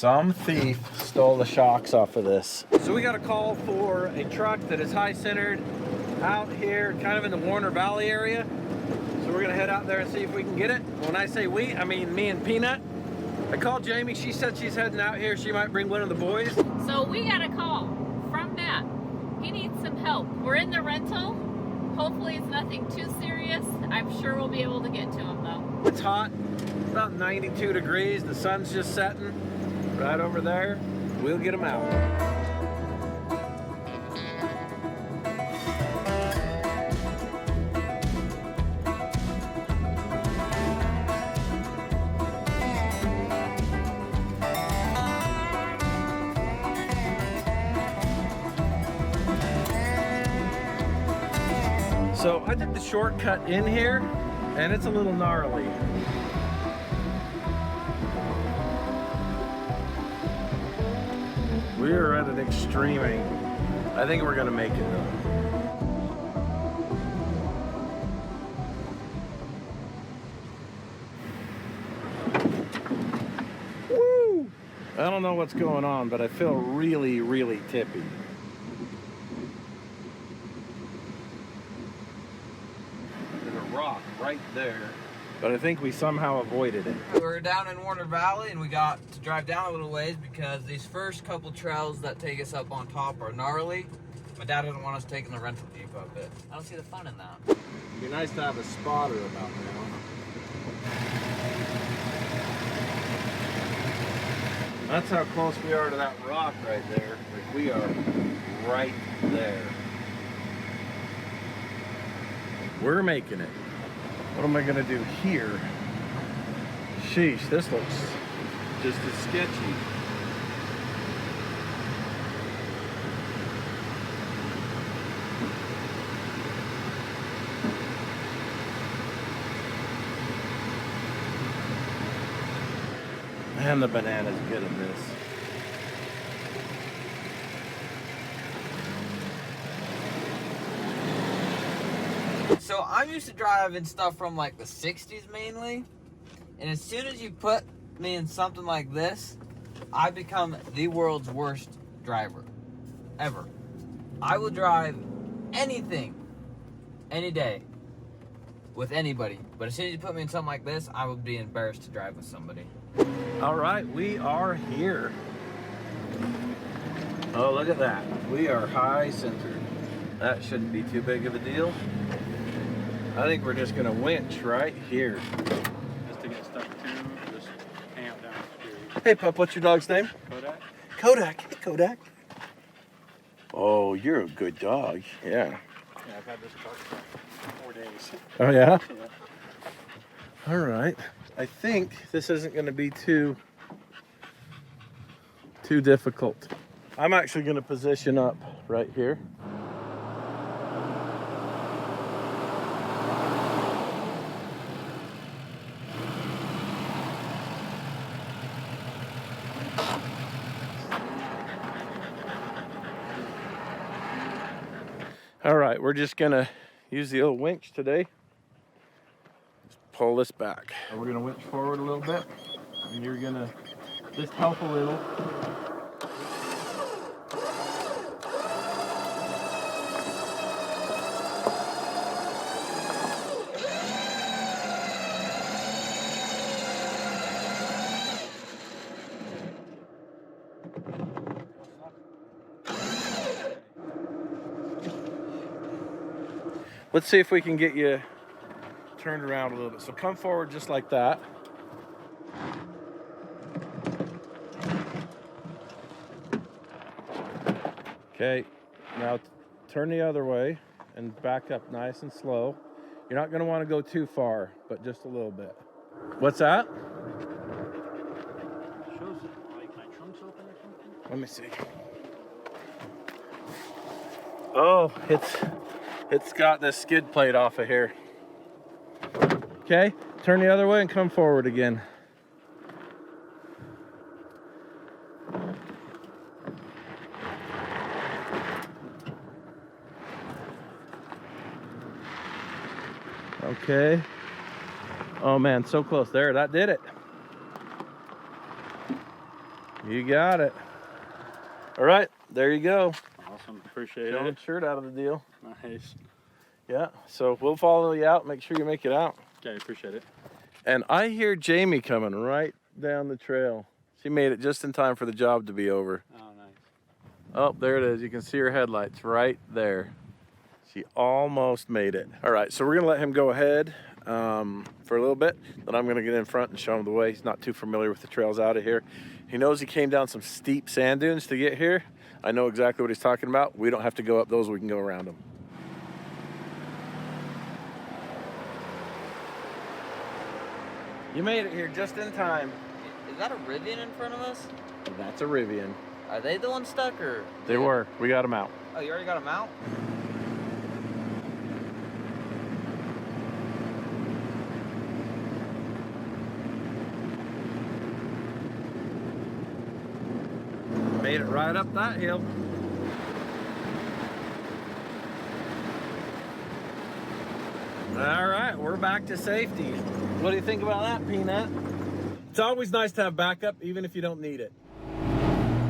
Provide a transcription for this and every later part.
Some thief stole the shocks off of this. So we got a call for a truck that is high centered out here, kind of in the Warner Valley area. So we're gonna head out there and see if we can get it. When I say we, I mean me and Peanut. I called Jamie, she said she's heading out here. She might bring one of the boys. So we got a call from Matt. He needs some help. We're in the rental. Hopefully it's nothing too serious. I'm sure we'll be able to get to him though. It's hot, it's about 92 degrees. The sun's just setting right over there. We'll get him out. So I did the shortcut in here, and it's a little gnarly. We're at an extreme angle. I think we're gonna make it though. Woo! I don't know what's going on, but I feel really, really tippy. Rock right there, but I think we somehow avoided it. We're down in Warner Valley and we got to drive down a little ways because these first couple trails that take us up on top are gnarly. My dad doesn't want us taking the rental Jeep up it. I don't see the fun in that. It'd be nice to have a spotter about now. That's how close we are to that rock right there. Like we are right there. We're making it. What am I gonna do here? Sheesh, this looks just as sketchy. Man, the banana's good at this. So I'm used to driving stuff from like the 60s mainly, and as soon as you put me in something like this, I become the world's worst driver ever. I will drive anything any day with anybody, but as soon as you put me in something like this, I would be embarrassed to drive with somebody. All right, we are here. Oh, look at that. We are high centered. That shouldn't be too big of a deal. I think we're just gonna winch right here. Just to get stuck to, just amp down the Hey pup, what's your dog's name? Kodak. Kodak. Hey Kodak. Oh, you're a good dog. Yeah. Yeah, I've had this truck for 4 days. Oh yeah? Yeah. All right. I think this isn't gonna be too difficult. I'm actually gonna position up right here. All right, we're just gonna use the old winch today. Just pull this back. And we're gonna winch forward a little bit, and you're gonna just help a little. Let's see if we can get you turned around a little bit. So come forward just like that. Okay, now turn the other way and back up nice and slow. You're not gonna wanna go too far, but just a little bit. What's that? Shows like my trunk's open or something. Let me see. Oh, it's got this skid plate off of here. Okay, turn the other way and come forward again. Okay. Oh man, so close there. That did it. You got it. All right, there you go. Awesome. Appreciate Showing it. shirt out of the deal. Nice. Yeah, so we'll follow you out. Make sure you make it out. Okay, appreciate it. And I hear Jamie coming right down the trail. She made it just in time for the job to be over. Oh, nice. Oh, there it is. You can see her headlights right there. She almost made it. All right, so we're gonna let him go ahead for a little bit. Then I'm gonna get in front and show him the way. He's not too familiar with the trails out of here. He knows he came down some steep sand dunes to get here. I know exactly what he's talking about. We don't have to go up those, we can go around them. You made it here just in time. Is that a Rivian in front of us? That's a Rivian. Are they the ones stuck or? They were. We got them out. Oh, you already got them out? Made it right up that hill. All right, we're back to safety. What do you think about that, Peanut? It's always nice to have backup, even if you don't need it.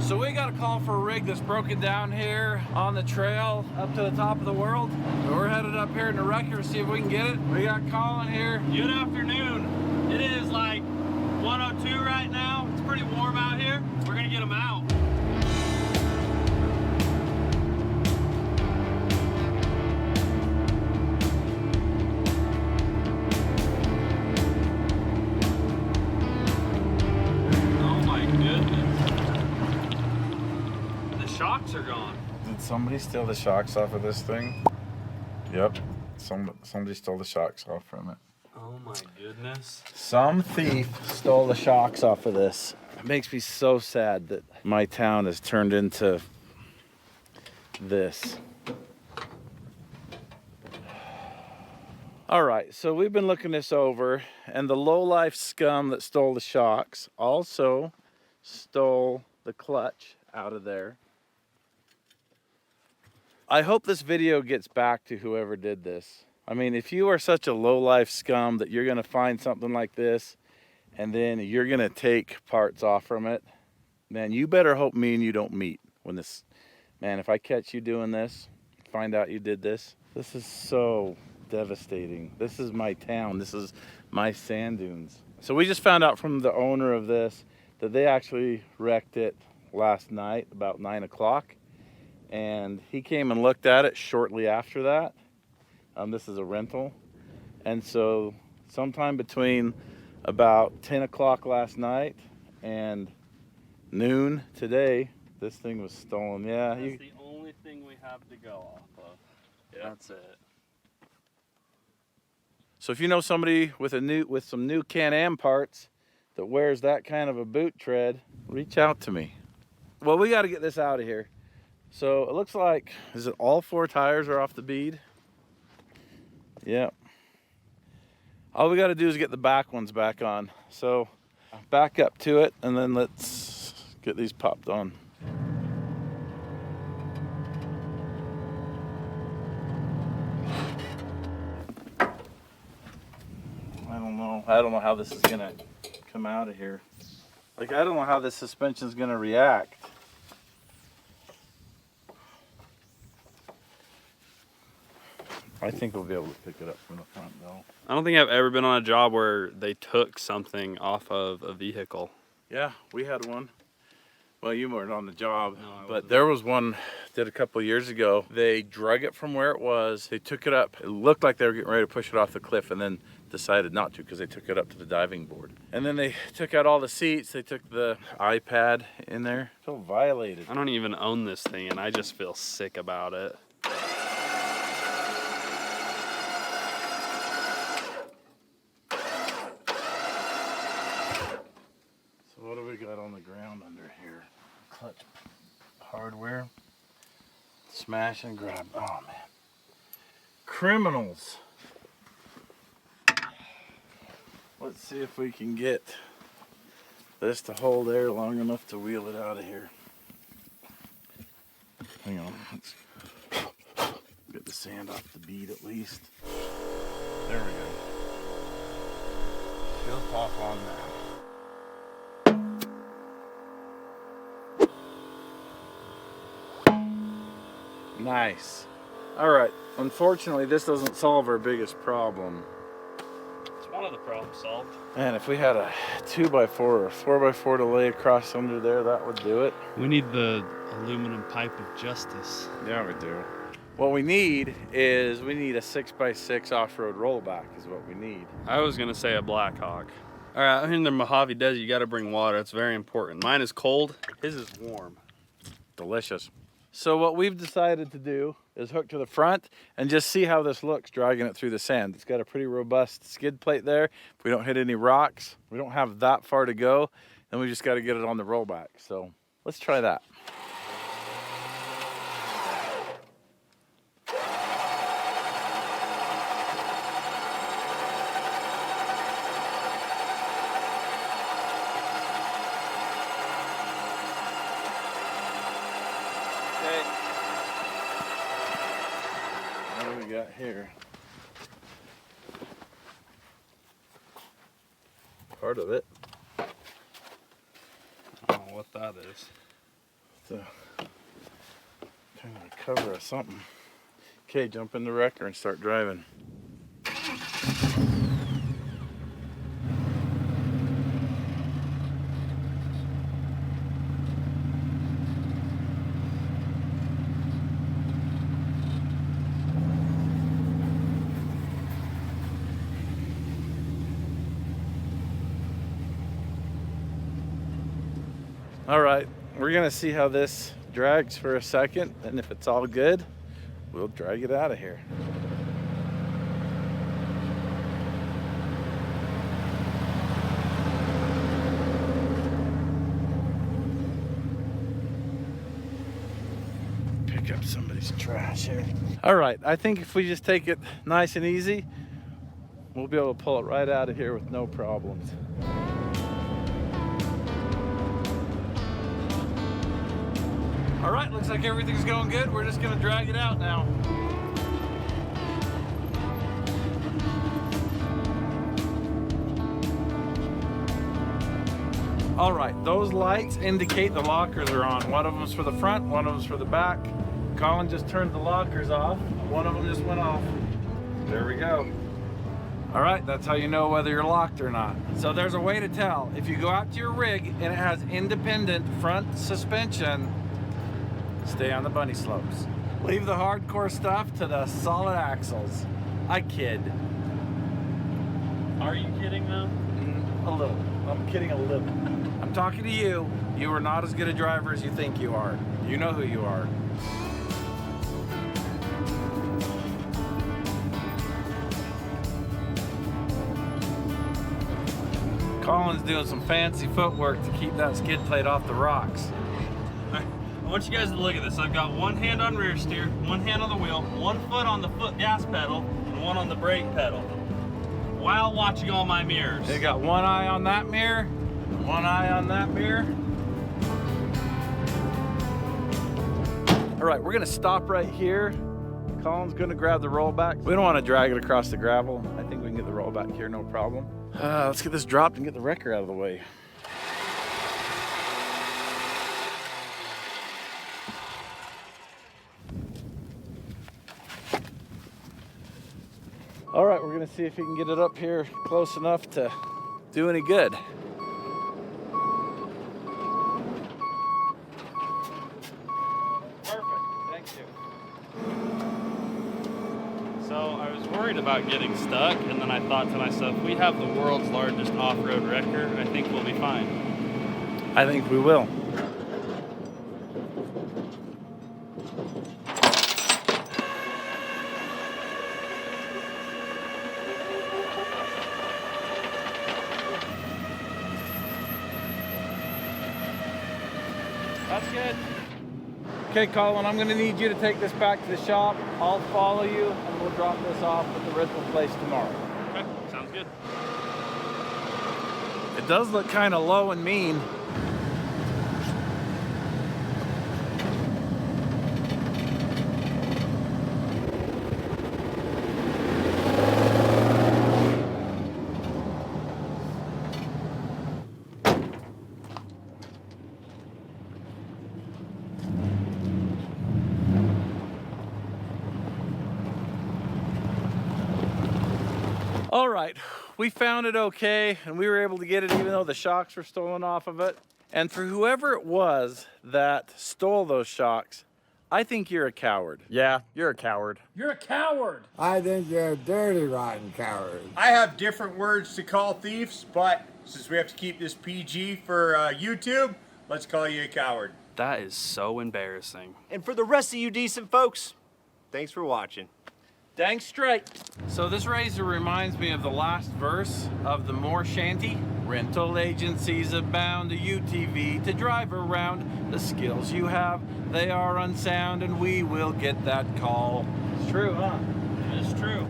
So we got a call for a rig that's broken down here on the trail up to the top of the world. So we're headed up here in the wrecker to see if we can get it. We got Colin here. Good afternoon. It is like 102 right now. It's pretty warm out here. We're gonna get them out. Oh my goodness. The shocks are gone. Did somebody steal the shocks off of this thing? Yep. Somebody stole the shocks off from it. Oh my goodness. Some thief stole the shocks off of this. It makes me so sad that my town has turned into this. All right, so we've been looking this over, and the lowlife scum that stole the shocks also stole the clutch out of there. I hope this video gets back to whoever did this. I mean, if you are such a low-life scum that you're gonna find something like this and then you're gonna take parts off from it, man, you better hope me and you don't meet when this, man, if I catch you doing this, find out you did this, this is so devastating. This is my town. This is my sand dunes. So we just found out from the owner of this that they actually wrecked it last night about 9 o'clock. And he came and looked at it shortly after that. This is a rental. And so sometime between about 10 o'clock last night and noon today, this thing was stolen. Yeah. That's the only thing we have to go off of. Yep. That's it. So if you know somebody with some new Can-Am parts that wears that kind of a boot tread, reach out to me. Well, we got to get this out of here. So it looks like, is it all 4 tires are off the bead? Yeah. All we got to do is get the back ones back on. So back up to it and then let's get these popped on. I don't know how this is gonna come out of here. Like, I don't know how this suspension is gonna react. I think we'll be able to pick it up from the front though. I don't think I've ever been on a job where they took something off of a vehicle. Yeah, we had one. Well, you weren't on the job, No, I but wasn't. there was one did a couple of years ago. They drug it from where it was. They took it up. It looked like they were getting ready to push it off the cliff and then decided not to because they took it up to the diving board. And then they took out all the seats. They took the iPad in there. So violated. I don't even own this thing and I just feel sick about it. So what do we got on the ground under here? Clutch hardware. Smash and grab. Oh man. Criminals. Let's see if we can get this to hold air long enough to wheel it out of here. Hang on. Let's get the sand off the bead at least. There we go. She'll pop on now. Nice. All right, unfortunately this doesn't solve our biggest problem. It's one of the problems solved. Man, if we had a 2x4 or a 4x4 to lay across under there, that would do it. We need the aluminum pipe of justice. Yeah, we do. What we need is, we need a 6x6 off-road rollback is what we need. I was gonna say a Blackhawk. All right, in the Mojave Desert, you gotta bring water. It's very important. Mine is cold, his is warm. Delicious. So what we've decided to do is hook to the front and just see how this looks dragging it through the sand. It's got a pretty robust skid plate there. If we don't hit any rocks, we don't have that far to go, then we just got to get it on the rollback. So let's try that. What do we got here? Part of it. I don't know what that is. It's a kind of a cover of something. Okay, jump in the wrecker and start driving. All right, we're gonna see how this drags for a second, and if it's all good, we'll drag it out of here. Pick up somebody's trash here. All right, I think if we just take it nice and easy, we'll be able to pull it right out of here with no problems. All right, looks like everything's going good. We're just gonna drag it out now. All right, those lights indicate the lockers are on. One of them's for the front, one of them's for the back. Colin just turned the lockers off. One of them just went off. There we go. All right, that's how you know whether you're locked or not. So there's a way to tell. If you go out to your rig and it has independent front suspension, stay on the bunny slopes. Leave the hardcore stuff to the solid axles. I kid. Are you kidding though? A little. I'm kidding a little. I'm talking to you. You are not as good a driver as you think you are. You know who you are. Colin's doing some fancy footwork to keep that skid plate off the rocks. I want you guys to look at this. I've got one hand on rear steer, one hand on the wheel, one foot on the foot gas pedal, and one on the brake pedal, while watching all my mirrors. They got one eye on that mirror, one eye on that mirror. All right, we're gonna stop right here. Colin's gonna grab the rollback. We don't wanna drag it across the gravel. I think we can get the rollback here, no problem. Let's get this dropped and get the wrecker out of the way. All right, we're gonna see if we can get it up here close enough to do any good. Perfect, thank you. So I was worried about getting stuck, and then I thought to myself, we have the world's largest off-road wrecker. I think we'll be fine. I think we will. That's good. Okay, Colin, I'm gonna need you to take this back to the shop. I'll follow you and we'll drop this off at the rental place tomorrow. Okay, sounds good. It does look kind of low and mean. All right, we found it okay, and we were able to get it even though the shocks were stolen off of it. And for whoever it was that stole those shocks, I think you're a coward. Yeah, you're a coward. You're a coward. I think you're a dirty, rotten coward. I have different words to call thieves, but since we have to keep this PG for YouTube, let's call you a coward. That is so embarrassing. And for the rest of you decent folks, thanks for watching. Dang straight. So this razor reminds me of the last verse of the MORR shanty. Rental agencies abound, a UTV to drive around. The skills you have, they are unsound, and we will get that call. It's true, huh? It's true.